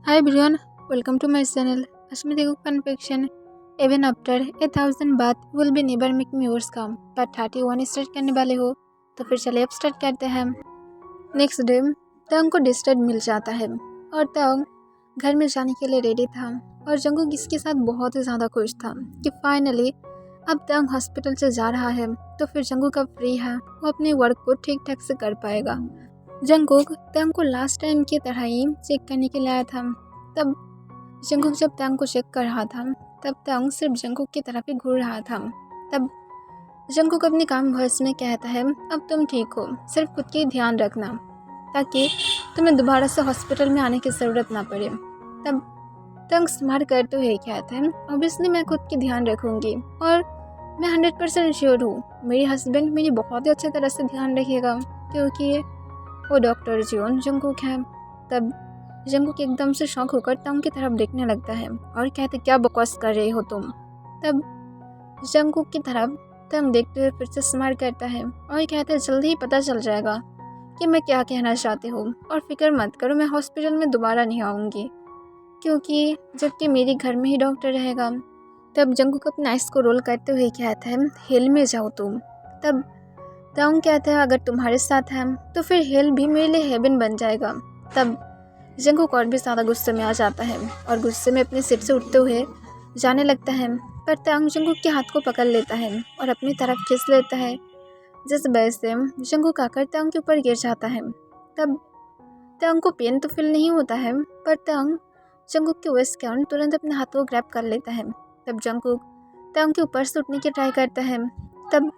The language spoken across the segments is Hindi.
Hi everyone, welcome to my channel. आज मैं देखो कन्फेक्शन इवन आफ्टर 1000 बात will be never make me yours काम पार्ट 31 स्टार्ट करने वाले हो तो फिर चलिए अब स्टार्ट करते हैं। नेक्स्ट डे तंग को डिस्टर्ब मिल जाता है और तंग घर में जाने के लिए रेडी था और जंगू इसके साथ बहुत ही ज़्यादा खुश था कि फाइनली अब तंग हॉस्पिटल से जा रहा है तो फिर जंगू कब फ्री है वो अपने वर्क को ठीक ठाक से कर पाएगा। जंगकुक तंग को लास्ट टाइम की तरह ही चेक करने के लिए आया था। तब जंगकुक जब तंग को चेक कर रहा था तब तंग सिर्फ जंगकुक की तरफ ही घूर रहा था। तब जंगकुक अपने काम वॉइस में कहता है, अब तुम ठीक हो, सिर्फ खुद की ध्यान रखना ताकि तुम्हें दोबारा से हॉस्पिटल में आने की ज़रूरत ना पड़े। तब तंग स्मार्ट करते हुए कहता है, ऑब्वियसली मैं खुद की ध्यान रखूँगी और मैं 100% श्योर हूँ मेरे हस्बैंड मेरी बहुत ही अच्छी तरह से ध्यान रखेगा क्योंकि वो डॉक्टर जियोन जंगकुक है। तब जंगकुक एकदम से शॉक होकर तंग की तरफ देखने लगता है और कहते, क्या बकवास कर रहे हो तुम। तब जंगकुक की तरफ तंग देखते हुए फिर से स्माइल करता है और कहते, जल्दी ही पता चल जाएगा कि मैं क्या कहना चाहती हूँ और फिक्र मत करो, मैं हॉस्पिटल में दोबारा नहीं आऊँगी क्योंकि जबकि मेरे घर में ही डॉक्टर रहेगा। तब जंगकुक अपने आइस को रोल करते हुए कहता है, हेल में जाओ तुम। तब तंग कहता है, अगर तुम्हारे साथ है तो फिर हेल भी मेरे लिए हेवन बन जाएगा। तब जंगकुक और भी ज़्यादा गुस्से में आ जाता है और गुस्से में अपनी सीट से उठते हुए जाने लगता है पर तंग जंगकुक के हाथ को पकड़ लेता है और अपनी तरफ खींच लेता है जिस वजह से जंगकुक आकर तंग के ऊपर गिर जाता है। तब तंग को पेन तो फील नहीं होता है पर तंग जंगकुक के वेस्ट के तुरंत अपने हाथ को ग्रैब कर लेता है। तब जंगकुक तंग के ऊपर से उठने की ट्राई करता है। तब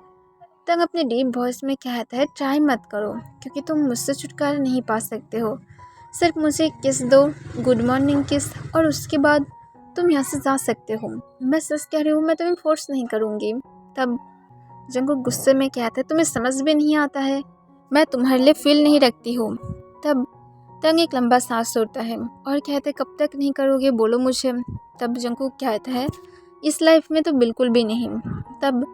तंग अपने डीप वॉइस में कहता है, ट्राई मत करो क्योंकि तुम मुझसे छुटकारा नहीं पा सकते हो, सिर्फ मुझे किस दो, गुड मॉर्निंग किस, और उसके बाद तुम यहाँ से जा सकते हो। मैं सच कह रही हूँ, मैं तुम्हें फोर्स नहीं करूँगी। तब जंगकुक गुस्से में कहता है, तुम्हें समझ भी नहीं आता है, मैं तुम्हारे लिए फील नहीं रखती हूँ। तब तंग एक लंबा सांस छोड़ता है और कहते, कब तक नहीं करोगे, बोलो मुझे। तब जंगकुक कहता है, इस लाइफ में तो बिल्कुल भी नहीं। तब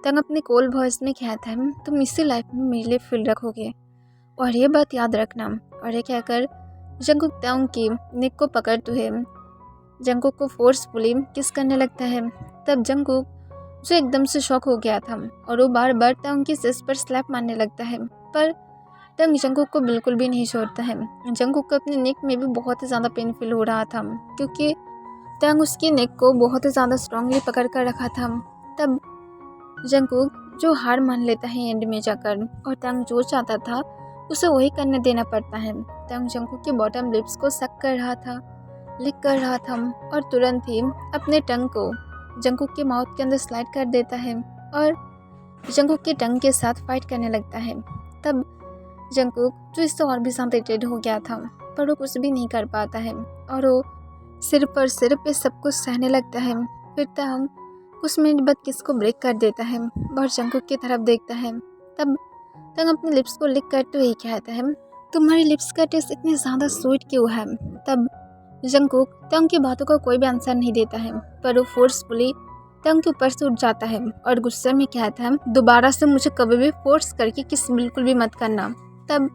तंग अपने कोल वॉइस में कहता है, तुम इसी लाइफ में मेरे लिए फील रखोगे और ये बात याद रखना। और ये कहकर जंगकुक तंग की नेक को पकड़ते हुए जंगकुक को फोर्सफुली किस करने लगता है। तब जंगकुक जो एकदम से शॉक हो गया था और वो बार बार तंग की सिर पर स्लैप मारने लगता है पर तंग जंगकुक को बिल्कुल भी नहीं छोड़ता है। जंगकुक को अपनी नेक में भी बहुत ही ज़्यादा पेन फील हो रहा था क्योंकि तंग उसकी नेक को बहुत ही ज़्यादा स्ट्रांगली पकड़ कर रखा था। तब जंगकुक जो हार मान लेता है एंड में जाकर और तंग जो चाहता था उसे वही करने देना पड़ता है। तंग जंगकुक के बॉटम लिप्स को सक कर रहा था, लिक कर रहा था और तुरंत ही अपने टंग को जंगकुक के माउथ के अंदर स्लाइड कर देता है और जंगकुक के टंग के साथ फाइट करने लगता है। तब जंगकुक जो इससे और भी ज़्यादा इरिटेट हो गया था पर वो कुछ भी नहीं कर पाता है और वो सिर्फ और सिर्फ इस सब कुछ सहने लगता है। फिर तंग कुछ मिनट बाद किस को ब्रेक कर देता है और जंगकुक की तरफ देखता है। तब तंग अपने लिप्स को लिक करते हुए कहता है, तुम्हारी लिप्स का टेस्ट इतनी ज़्यादा स्वीट क्यों है। तब जंगकुक तंग की बातों का कोई भी आंसर नहीं देता है पर वो फोर्सफुली तंग के ऊपर से उठ जाता है और गुस्से में कहता है, दोबारा से मुझे कभी भी फोर्स करके किस बिल्कुल भी मत करना। तब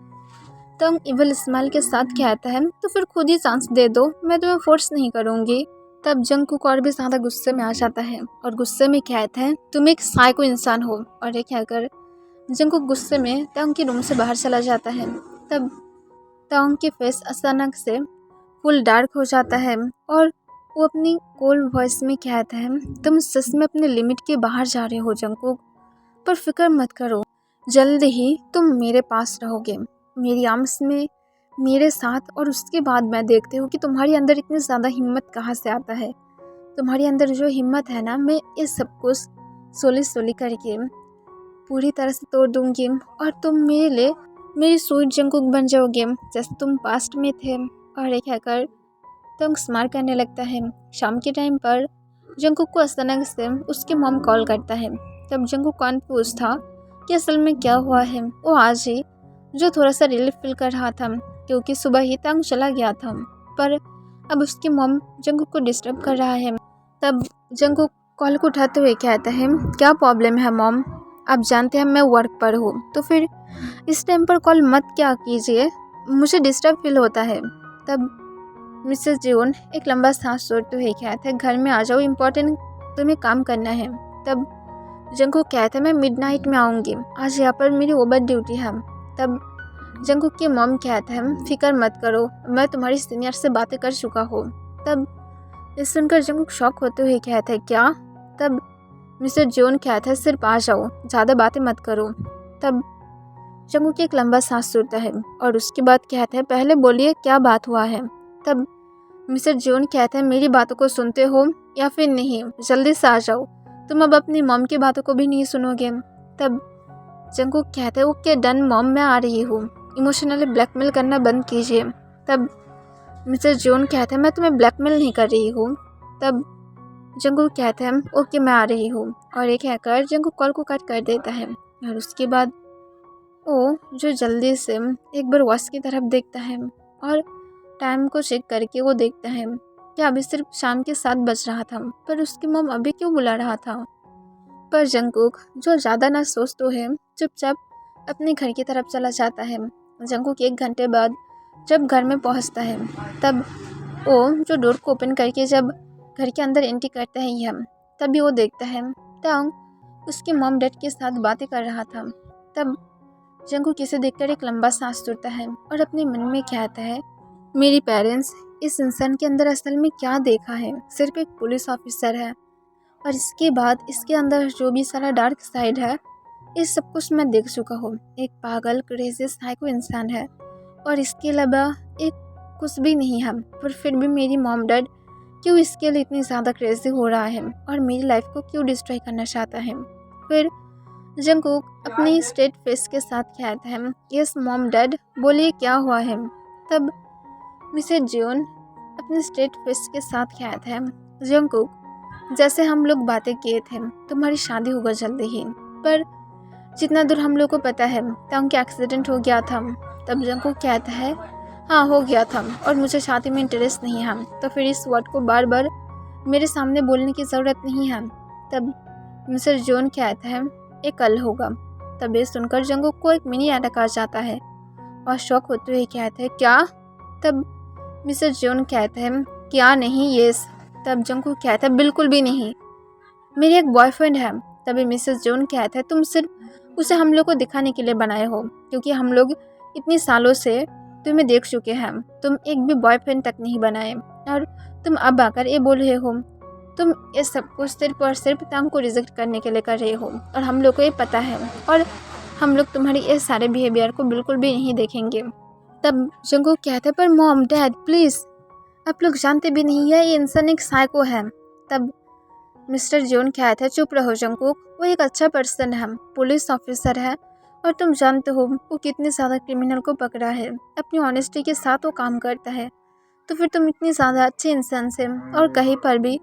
तंग इवल स्माइल के साथ कहता है, तो फिर खुद ही चांस दे दो, मैं तुम्हें फोर्स नहीं करूँगी। तब जंगकुक और भी ज़्यादा गुस्से में आ जाता है और गुस्से में कहता है, तुम एक साइको इंसान हो। और ये कहकर जंगकुक गुस्से में तंग के रूम से बाहर चला जाता है। तब तंग की फेस अचानक से फुल डार्क हो जाता है और वो अपनी कोल्ड वॉइस में कहता है, तुम सच में अपने लिमिट के बाहर जा रहे हो जंगकुक, पर फिक्र मत करो, जल्द ही तुम मेरे पास रहोगे, मेरी आर्म्स में मेरे साथ। और उसके बाद मैं देखती हूँ कि तुम्हारे अंदर इतनी ज़्यादा हिम्मत कहाँ से आता है। तुम्हारी अंदर जो हिम्मत है ना, मैं इस सब कुछ सोली करके पूरी तरह से तोड़ दूंगी और तुम मेरे लिए मेरी स्वीट जंगकुक बन जाओगे जैसे तुम पास्ट में थे। और एक हैकर तंग स्मार्ट करने लगता है। शाम के टाइम पर जंगकुक को अचानक से उसके मॉम कॉल करता है। तब जंगकुक कन्फ्यूज था कि असल में क्या हुआ है। वो आज ही जो थोड़ा सा रिलीफ फील कर रहा था क्योंकि सुबह ही तंग चला गया था पर अब उसकी मॉम जंगकुक को डिस्टर्ब कर रहा है। तब जंगकुक कॉल को उठाते हुए कहता है, क्या प्रॉब्लम है मॉम, आप जानते हैं मैं वर्क पर हूँ तो फिर इस टाइम पर कॉल मत क्या कीजिए, मुझे डिस्टर्ब फील होता है। तब मिसेस जोन एक लंबा सांस छोड़ते हुए कहता है, घर में आ जाओ, इम्पोर्टेंट तुम्हें काम करना है। तब जंगकुक कहता है, मैं मिडनाइट में आऊँगी, आज यहाँ पर मेरी ओवर ड्यूटी है। तब जंगकुक की मॉम कहता है, फिक्र मत करो, मैं तुम्हारी सीनियर से बातें कर चुका हूँ। तब ये सुनकर जंगकुक शॉक होते हुए कहता है, क्या? तब मिस्टर जोन कहता है, सिर्फ आ जाओ, ज़्यादा बातें मत करो। तब जंगकुक एक लंबा सांस छोड़ता है और उसके बाद कहता है, पहले बोलिए क्या बात हुआ है। तब मिस्टर जोन कहता है, मेरी बातों को सुनते हो या फिर नहीं, जल्दी से आ जाओ, तुम अब अपनी मॉम की बातों को भी नहीं सुनोगे। तब जंगकुक कहता है, ओके डन मॉम, मैं आ रही हूँ, इमोशनली ब्लैकमेल करना बंद कीजिए। तब मिस्टर जोन कहता है, मैं तुम्हें ब्लैकमेल नहीं कर रही हूँ। तब जंगकुक कहता है, ओके मैं आ रही हूँ, और एक कहकर जंगकुक कॉल को कट कर देता है। और उसके बाद वो जो जल्दी से एक बार वॉच की तरफ देखता है और टाइम को चेक करके वो देखता है कि अभी सिर्फ शाम के 7 बज रहा था, पर उसकी मॉम अभी क्यों बुला रहा था। पर जंगकुक जो ज़्यादा ना सोचते है, चुपचाप अपने घर की तरफ चला जाता है। जंगकुक 1 घंटे बाद जब घर में पहुंचता है, तब वो जो डोर को ओपन करके जब घर के अंदर एंट्री करता है यह, तभी वो देखता है तांग उसके मॉम डैड के साथ बातें कर रहा था। तब जंगकुक इसे देखकर एक लंबा सांस छोड़ता है और अपने मन में कहता है, मेरी पेरेंट्स इस इंसान के अंदर असल में क्या देखा है, सिर्फ एक पुलिस ऑफिसर है, और इसके बाद इसके अंदर जो भी सारा डार्क साइड है, इस सब कुछ मैं देख चुका हूँ। एक पागल क्रेजी साइको इंसान है और इसके अलावा एक कुछ भी नहीं है, पर फिर भी मेरी मॉम डैड क्यों इसके लिए इतनी ज़्यादा क्रेजी हो रहा है और मेरी लाइफ को क्यों डिस्ट्रॉय करना चाहता है। फिर जंगकुक अपनी स्ट्रेट फेस के साथ कहता है, यस मॉम डैड, बोलिए क्या हुआ है। तब मिसेस जोन अपने स्ट्रेट फेस के साथ कहता है, जंगकुक जैसे हम लोग बातें किए थे, तुम्हारी शादी होगा जल्दी ही, पर जितना दूर हम लोग को पता है तांग का एक्सीडेंट हो गया था। तब जंगकुक कहता है, हाँ हो गया था और मुझे शादी में इंटरेस्ट नहीं है, तो फिर इस वर्ड को बार बार मेरे सामने बोलने की ज़रूरत नहीं है। तब मिस्टर जोन कहता है, ये कल होगा। तब ये सुनकर जंगकुक को एक मिनी अटैक आ जाता है और शॉक होते हुए कहता है, क्या? तब मिस्टर जोन कहता है, क्या नहीं, येस। तब जंगकुक कहता है, बिल्कुल भी नहीं, मेरी एक बॉयफ्रेंड है। तभी मिसेस जोन कहता है, तुम सिर्फ उसे हम लोग को दिखाने के लिए बनाए हो, क्योंकि हम लोग इतने सालों से तुम्हें देख चुके हैं, तुम एक भी बॉयफ्रेंड तक नहीं बनाए, और तुम अब आकर ये बोल रहे हो, तुम ये सब कुछ सिर्फ और सिर्फ तांग को रिजेक्ट करने के लिए कर रहे हो, और हम लोग को ये पता है, और हम लोग तुम्हारी ये सारे बिहेवियर को बिल्कुल भी नहीं देखेंगे। तब जंगकुक कहते हैं, पर मॉम डैड प्लीज़, आप लोग जानते भी नहीं है ये इंसान एक साइको है। तब मिस्टर जोन कहता है, चुप रहो जंगकुक, वो एक अच्छा पर्सन है, पुलिस ऑफिसर है, और तुम जानते हो वो कितने ज़्यादा क्रिमिनल को पकड़ा है, अपनी ऑनेस्टी के साथ वो काम करता है, तो फिर तुम इतनी ज़्यादा अच्छे इंसान से और कहीं पर भी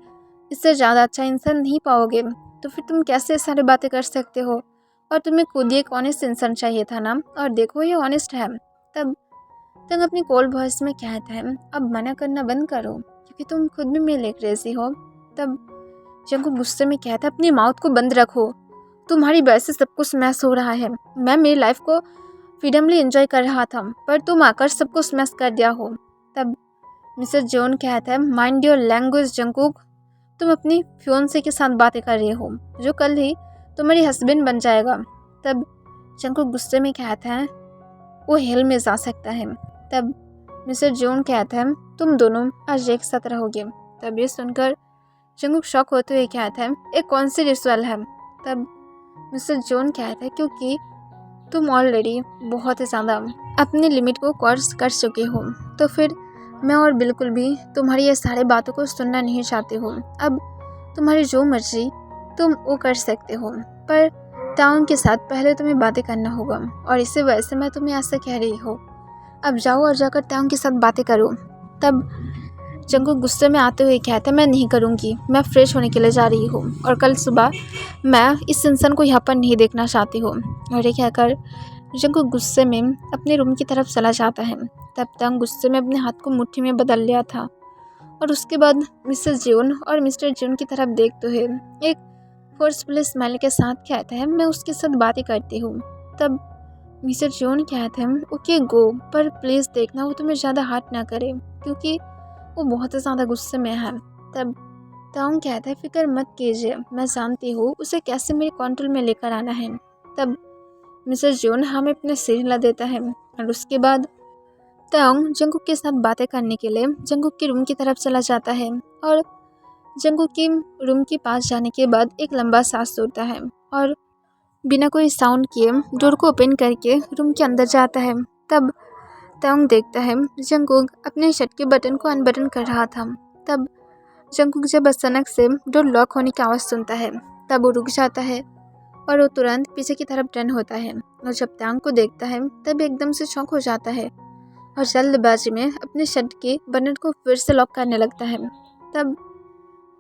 इससे ज़्यादा अच्छा इंसान नहीं पाओगे, तो फिर तुम कैसे सारी बातें कर सकते हो, और तुम्हें खुद ही एक ऑनेस्ट इंसान चाहिए था ना, और देखो ये ऑनेस्ट है। तब तंग अपनी कोल्ड वॉइस में कहता है, अब मना करना बंद करो, क्योंकि तुम खुद भी मेरे लिए क्रेजी हो। तब जंगकुक गुस्से में कहता है, अपनी माउथ को बंद रखो, तुम्हारी वजह से सब कुछ स्मैश हो रहा है, मैं मेरी लाइफ को फ्रीडमली एंजॉय कर रहा था, पर तुम आकर सबको स्मैश कर दिया हो। तब मिसेस जोन कहता है, माइंड योर लैंग्वेज जंगकुक, तुम अपनी फियोंसे के साथ बातें कर रहे हो, जो कल ही तुम्हारी हस्बैंड बन जाएगा। तब जंगकुक गुस्से में कहता है, वो हेल में जा सकता है। तब मिस्टर जोन कहता है, तुम दोनों आज एक साथ रहोगे। तब ये सुनकर जंगकुक शॉक होते हुए कहता है, एक कौन सी रिचुअल है। तब मिस्टर जोन कहता है, क्योंकि तुम ऑलरेडी बहुत ही ज़्यादा अपनी लिमिट को क्रॉस कर चुके हो, तो फिर मैं और बिल्कुल भी तुम्हारी ये सारी बातों को सुनना नहीं चाहती हूँ। अब तुम्हारी जो मर्जी तुम वो कर सकते हो, पर तांग के साथ पहले तुम्हें बातें करना होगा, और इसी वजह से मैं तुम्हें ऐसा कह रही हूँ। अब जाओ और जाकर तांग के साथ बातें करो। तब जंगकुक गुस्से में आते हुए कहता है, मैं नहीं करूँगी, मैं फ्रेश होने के लिए जा रही हूँ, और कल सुबह मैं इस इंसान को यहाँ पर नहीं देखना चाहती हूँ। और ये कहकर जंगकुक गुस्से में अपने रूम की तरफ चला जाता है। तब तांग गुस्से में अपने हाथ को मुट्ठी में बदल लिया था, और उसके बाद मिसेस जोन और मिस्टर जोन की तरफ देखते हुए एक फोर्सफुल स्माइल के साथ कहता है, मैं उसके साथ बातें करती हूँ। तब मिस्टर जोन कहते हैं, ओके गो, पर प्लीज़ देखना वो तुम्हें ज़्यादा हार्ट ना करे, क्योंकि वो बहुत ही ज़्यादा गुस्से में है। तब ताउंग कहता है फिक्र मत कीजिए, मैं जानती हूँ उसे कैसे मेरे कंट्रोल में लेकर आना है। तब मिस्टर जोन हमें अपने सिर हिला देता है और उसके बाद ताउंग जंगकुक के साथ बातें करने के लिए जंगकुक के रूम की तरफ चला जाता है और जंगकुक के रूम के पास जाने के बाद एक लंबा सांस छोड़ता है और बिना कोई साउंड किए डोर को ओपन करके रूम के अंदर जाता है। तब ताउंग देखता है जंगकुक अपने शर्ट के बटन को अनबटन कर रहा था। तब जंगकुक जब अचानक से डोर लॉक होने की आवाज़ सुनता है तब वो रुक जाता है और वो तुरंत पीछे की तरफ टर्न होता है और जब ताउंग को देखता है तब एकदम से शॉक हो जाता है और जल्दबाजी में अपने शर्ट के बटन को फिर से लॉक करने लगता है। तब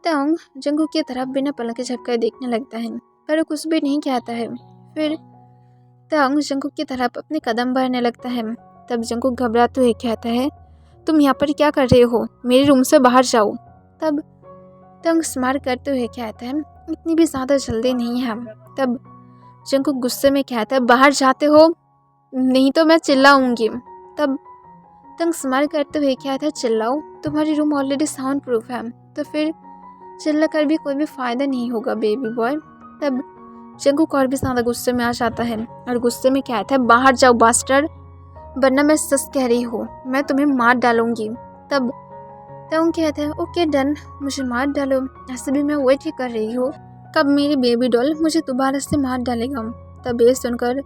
ताउंग जंगकुक की तरफ बिना पलक झपकाए देखने लगता है पर वो कुछ भी नहीं कहता है। फिर ताउंग जंगकुक की तरफ अपने कदम बढ़ाने लगता है। तब जंगकुक घबराते हुए कहता है तुम यहाँ पर क्या कर रहे हो, मेरे रूम से बाहर जाओ। तब ताउंग स्माइल करते हुए कहता है इतनी भी ज़्यादा जल्दी नहीं है। तब जंगकुक गुस्से में कहता है बाहर जाते हो नहीं तो मैं चिल्लाऊंगी। तब ताउंग स्माइल करते हुए कहता है चिल्लाओ, तुम्हारी रूम ऑलरेडी साउंड प्रूफ है तो फिर चिल्ला कर भी कोई भी फ़ायदा नहीं होगा बेबी बॉय। तब जंगकुक और भी ज़्यादा गुस्से में आ जाता है और गुस्से में कहता है बाहर जाओ बास्टर्ड, वरना मैं सच कह रही हूँ मैं तुम्हें मार डालूंगी। तब ताउंग कहता है ओके डन, मुझे मार डालो, ऐसे भी मैं वेट ही कर रही हूँ कब मेरी बेबी डॉल मुझे दोबारा से मार डालेगा। तब ये सुनकर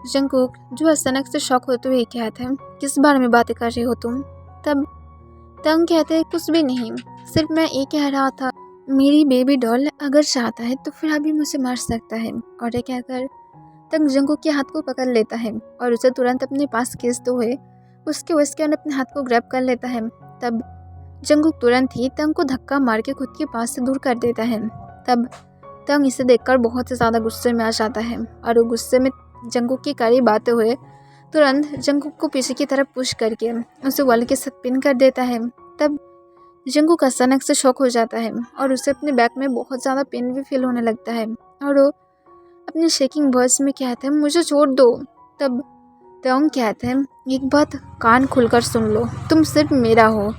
जंगकुक जो अचानक से शॉक होते हुए कहता है किस बारे में बातें कर रहे हो तुम। तब ताउंग कहते हैं कुछ भी नहीं, सिर्फ मैं ये कह रहा था मेरी बेबी डॉल अगर चाहता है तो फिर अभी मुझे मार सकता है। और ये कहकर तंग जंगकुक के हाथ को पकड़ लेता है और उसे तुरंत अपने पास खींचते हुए उसके वश के अपने हाथ को ग्रैब कर लेता है। तब जंगकुक तुरंत ही तंग को धक्का मार के खुद के पास से दूर कर देता है। तब तंग इसे देखकर बहुत ही ज़्यादा गुस्से में आ जाता है और वो गुस्से में जंगकुक के करीब आते हुए तुरंत जंगकुक को पीछे की तरफ पुश करके उसे वॉल के साथ पिन कर देता है। तब जंगकुक अचानक से शॉक हो जाता है और उसे अपने बैक में बहुत ज़्यादा पेन भी फील होने लगता है और वो अपने शेकिंग वॉइस में कहता है मुझे छोड़ दो। तब ताउंग कहता है एक बात कान खुलकर सुन लो, तुम सिर्फ मेरा हो,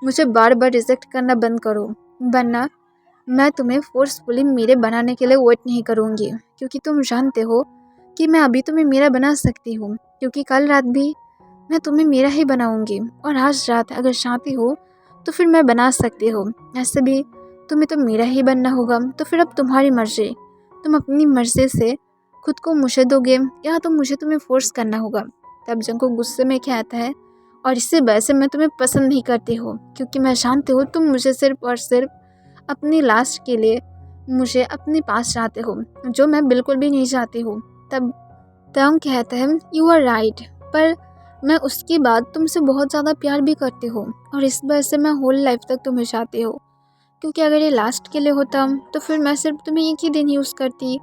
मुझे बार बार रिजेक्ट करना बंद करो वरना मैं तुम्हें फोर्सफुली मेरे बनाने के लिए वेट नहीं करूँगी, क्योंकि तुम जानते हो कि मैं अभी तुम्हें मेरा बना सकती हूँ, क्योंकि कल रात भी मैं तुम्हें मेरा ही बनाऊँगी और आज रात अगर चाहती हो तो फिर मैं बना सकती हूँ, ऐसे भी तुम्हें तो मेरा ही बनना होगा। तो फिर अब तुम्हारी मर्जी, तुम अपनी मर्जी से खुद को मुझे दोगे या तो मुझे तुम्हें फोर्स करना होगा। तब जंगकुक गुस्से में कहता है और इससे वैसे मैं तुम्हें पसंद नहीं करती हूँ, क्योंकि मैं जानती हूँ तुम मुझे सिर्फ और सिर्फ अपनी लास्ट के लिए मुझे अपने पास चाहते हो, जो मैं बिल्कुल भी नहीं चाहती हूँ। तब ताउंग कहता है यू आर राइट, पर मैं उसके बाद तुमसे बहुत ज़्यादा प्यार भी करती हूँ और इस वजह से मैं होल लाइफ तक तुम्हें चाहती हूँ, क्योंकि अगर ये लास्ट के लिए होता तो फिर मैं सिर्फ तुम्हें एक ही दिन यूज़ करती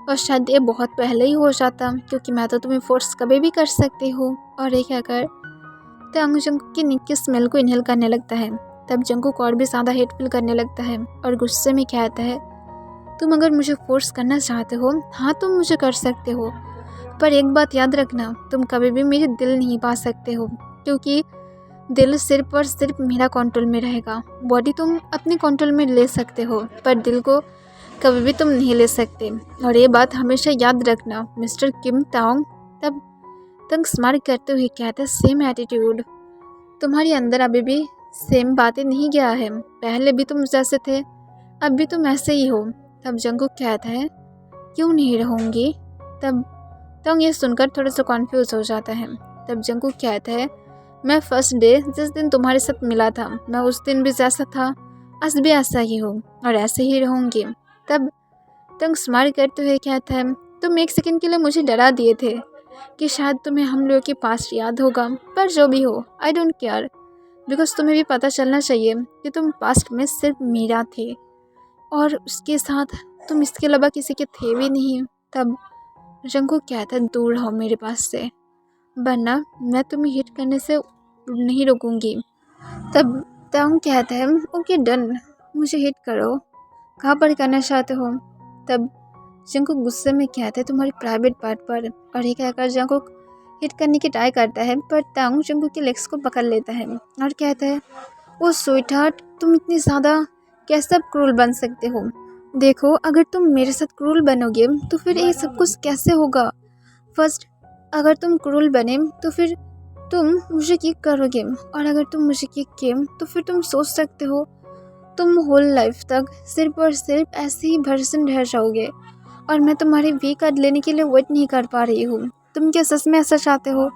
और शायद ये बहुत पहले ही हो जाता, क्योंकि मैं तो तुम्हें फोर्स कभी भी कर सकती हूँ। और ये कहकर ताउंग जंगकुक की निक की स्मेल को इनहेल करने लगता है। तब जंगकुक और भी ज़्यादा हेट फील करने लगता है और गुस्से में कहता है तुम अगर मुझे फोर्स करना चाहते हो हाँ तुम मुझे कर सकते हो, पर एक बात याद रखना, तुम कभी भी मेरे दिल नहीं पा सकते हो, क्योंकि दिल सिर्फ और सिर्फ मेरा कंट्रोल में रहेगा। बॉडी तुम अपने कंट्रोल में ले सकते हो पर दिल को कभी भी तुम नहीं ले सकते, और ये बात हमेशा याद रखना मिस्टर किम ताउंग। तब तंग स्माइल करते हुए कहता है सेम एटीट्यूड, तुम्हारे अंदर अभी भी सेम बातें नहीं गया है, पहले भी तुम जैसे थे अब भी तुम ऐसे ही हो। तब जंगकुक कहता है क्यों नहीं रहूँगी। तब तंग ये सुनकर थोड़ा सा कॉन्फ्यूज हो जाता है। तब जंगकुक कहता है मैं फर्स्ट डे जिस दिन तुम्हारे साथ मिला था मैं उस दिन भी जैसा था आज भी ऐसा ही हूँ और ऐसे ही रहूँगी। तब तंग स्माइल करते हुए कहता है तुम एक सेकंड के लिए मुझे डरा दिए थे कि शायद तुम्हें हम लोगों के पास याद होगा, पर जो भी हो आई डोंट केयर, बिकॉज तुम्हें भी पता चलना चाहिए कि तुम पास्ट में सिर्फ मेरा थे और उसके साथ तुम इसके अलावा किसी के थे भी नहीं। तब जंगकुक कहता है दूर रहो मेरे पास से, वरना मैं तुम्हें हिट करने से नहीं रुकूंगी। तब ताउंग कहता है ओके डन, मुझे हिट करो, कहाँ पर करना चाहते हो। तब जंगकुक गुस्से में कहता है तुम्हारी प्राइवेट पार्ट पर, और ये कहकर जंगकुक हिट करने की ट्राई करता है पर ताउंग जंगकुक के लेग्स को पकड़ लेता है और कहता है ओ स्वीट हार्ट, तुम इतनी ज़्यादा कैसे अब क्रूल बन सकते हो? देखो, अगर तुम मेरे साथ क्रूल बनोगे तो फिर ये सब कुछ कैसे होगा? फर्स्ट, अगर तुम क्रूल बने तो फिर तुम मुझे किक करोगे, और अगर तुम मुझे किक किए तो फिर तुम सोच सकते हो तुम होल लाइफ तक सिर्फ और सिर्फ ऐसे ही वर्जन रह जाओगे, और मैं तुम्हारी वी कार्ड लेने के लिए वेट नहीं कर पा रही हूँ। तुम क्या सच में ऐसा चाहते हो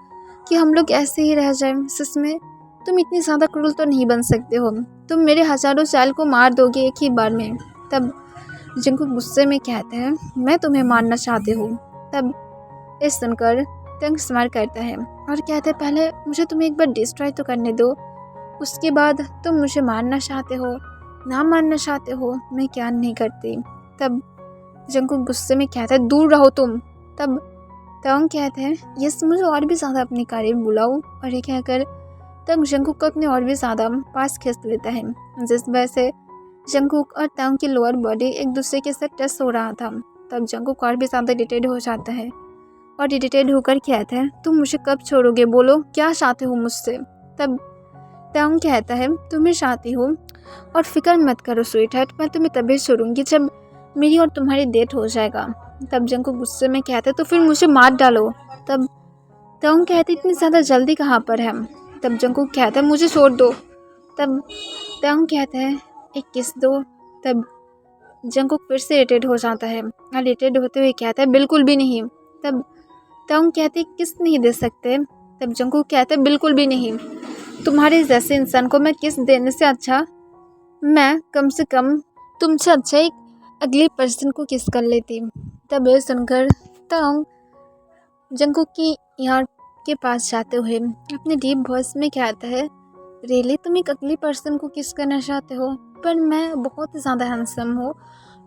कि हम लोग ऐसे ही रह जाएं? सच में तुम इतनी ज़्यादा क्रूल तो नहीं बन सकते हो। तुम मेरे हज़ारों चाल को मार दोगे एक ही बार में। तब जिनको गुस्से में कहते हैं मैं तुम्हें मारना चाहती हूँ। तब ये सुनकर तंग स्माइल करता है और कहते हैं पहले मुझे तुम्हें एक बार डिस्ट्रॉय तो करने दो, उसके बाद तुम मुझे मारना चाहते हो, ना मारना चाहते हो, मैं क्या नहीं करती। तब जंकुक गुस्से में कहता है दूर रहो तुम। तब तंग कहते हैं यस, मुझे और भी ज़्यादा अपने करीब बुलाओ, और ये कहकर तंग जंकुक को अपने और भी ज़्यादा पास खींच लेता है, जिस वजह से जंकुक और तंग की लोअर बॉडी एक दूसरे के साथ टच हो रहा था। तब जंकुक और भी ज़्यादा इरिटेट हो जाता है और इरिटेट होकर कहता है तुम मुझे कब छोड़ोगे, बोलो क्या चाहते हो मुझसे। तब तंग कहता है तुम्हें चाहती हूँ, और फिक्र मत करो स्वीट हार्ट, मैं तुम्हें तभी छोड़ूंगी जब मेरी और तुम्हारी डेट हो जाएगा। तब जंकुक गुस्से में कहते तो फिर मुझे मार डालो। तब तंग कहते इतनी ज़्यादा जल्दी कहाँ पर है। तब जंकुक कहता है मुझे छोड़ दो। तब तंग कहता है एक किस दो। तब जंकुक फिर से इरिटेट हो जाता है और इरिटेट होते हुए कहता है बिल्कुल भी नहीं। तब तंग कहते किस नहीं दे सकते। तब जंकुक कहते बिल्कुल भी नहीं, तुम्हारे जैसे इंसान को मैं किस देने से अच्छा, मैं कम से कम तुमसे अच्छा एक अगले पर्सन को किस कर लेती। तब ये सुनकर तंग जंकुक की यार के पास जाते हुए अपने डीप वॉइस में कहता है रियली तुम एक अगली पर्सन को किस करना चाहते हो, पर मैं बहुत ज़्यादा हैंडसम हूँ,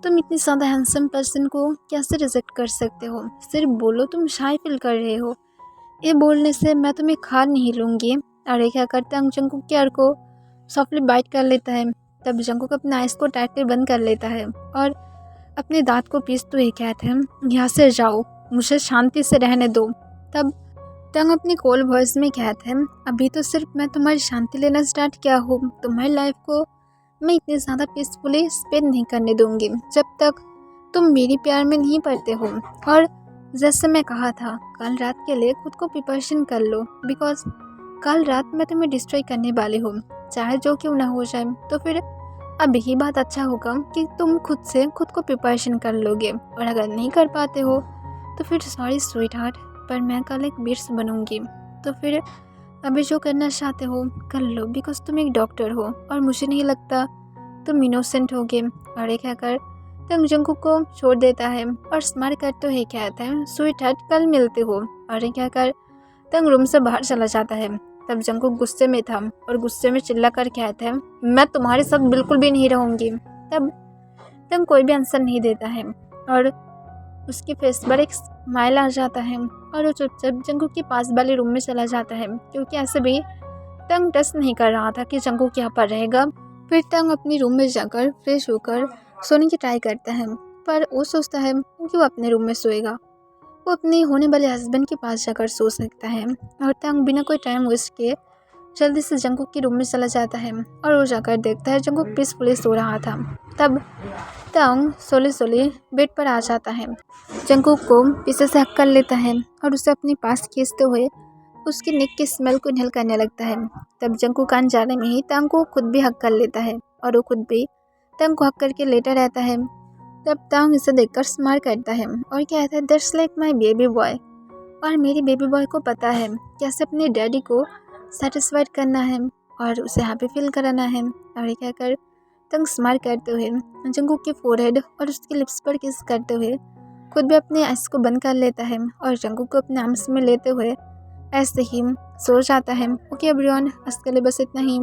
तुम इतनी ज़्यादा हैंडसम पर्सन को कैसे रिजेक्ट कर सकते हो, सिर्फ बोलो तुम शाय फील कर रहे हो, ये बोलने से मैं तुम्हें खा नहीं लूँगी। और क्या करता है जंकुक के को सॉफ्टली बाइट कर लेता है। तब जंकुक अपने आइस को टाइटली बंद कर लेता है और अपने दांत को पीसते हुए कहते हैं यहाँ से जाओ, मुझे शांति से रहने दो। तब तंग अपनी कोल्ड वॉइस में कहते हैं अभी तो सिर्फ मैं तुम्हारी शांति लेना स्टार्ट किया हूँ, तुम्हारी लाइफ को मैं इतनी ज़्यादा पीसफुली स्पेंड नहीं करने दूंगी जब तक तुम मेरी प्यार में नहीं पड़ते हो। और जैसे मैं कहा था कल रात के लिए खुद को प्रिपरेशन कर लो, बिकॉज कल रात मैं तुम्हें डिस्ट्रॉय करने वाली हूँ, चाहे जो क्यों ना हो जाए। तो फिर अब यही बात अच्छा होगा कि तुम खुद से खुद को प्रिपरेशन कर लोगे, और अगर नहीं कर पाते हो तो फिर सॉरी स्वीट हार्ट, पर मैं कल एक बिट्स बनूंगी। तो फिर अभी जो करना चाहते हो कर लो, बिकॉज तुम एक डॉक्टर हो और मुझे नहीं लगता तुम इनोसेंट होगे। और ये कहकर तंग जंकुक को छोड़ देता है और स्माइल करते हुए कहता है स्वीट हार्ट कल मिलते हो। और ये कहकर तंग रूम से बाहर चला जाता है। तब जंकुक गुस्से में था और गुस्से में चिल्ला कर कहता है मैं तुम्हारे साथ बिल्कुल भी नहीं रहूँगी। तब तंग कोई भी आंसर नहीं देता है और उसके फेस पर एक स्माइल आ जाता है और वो चुपचाप जंकुक के पास वाले रूम में चला जाता है, क्योंकि ऐसे भी तंग टच नहीं कर रहा था कि जंकुक यहाँ पर रहेगा। फिर तंग अपने रूम में जाकर फ्रेश होकर सोने की ट्राई करता है, पर वो सोचता है कि वो अपने रूम में सोएगा, वो अपने होने वाले हस्बैंड के पास जाकर सो सकता है। और तंग बिना कोई टाइम वेस्ट किए जल्दी से जंकुक के रूम में चला जाता है और वो जाकर देखता है जंकुक पीसफुली सो रहा था। तब तंग सोले सोले बेड पर आ जाता है, जंकुक को पीछे से हक कर लेता है और उसे अपने पास खींचते हुए उसके नेक की स्मेल को इनहेल करने लगता है। तब जंकुक कान जाने में ही तंग को खुद भी हक कर लेता है और वो खुद भी तंग को हक करके लेटा रहता है। तब तंग इसे देखकर स्माइल करता है और कहता है that's like my baby boy, और मेरे बेबी बॉय को पता है कैसे अपने डैडी को सेटिस्फाइड करना है और उसे हैप्पी फील कराना है। और ये कहकर तंग स्माइल करते हुए जंकुक के फोरहेड और उसके लिप्स पर किस करते हुए खुद भी अपने आइस को बंद कर लेता है और जंकुक को अपने आर्म्स में लेते हुए ऐसे ही सो जाता है। ओके एवरीवन, आज के लिए बस इतना ही।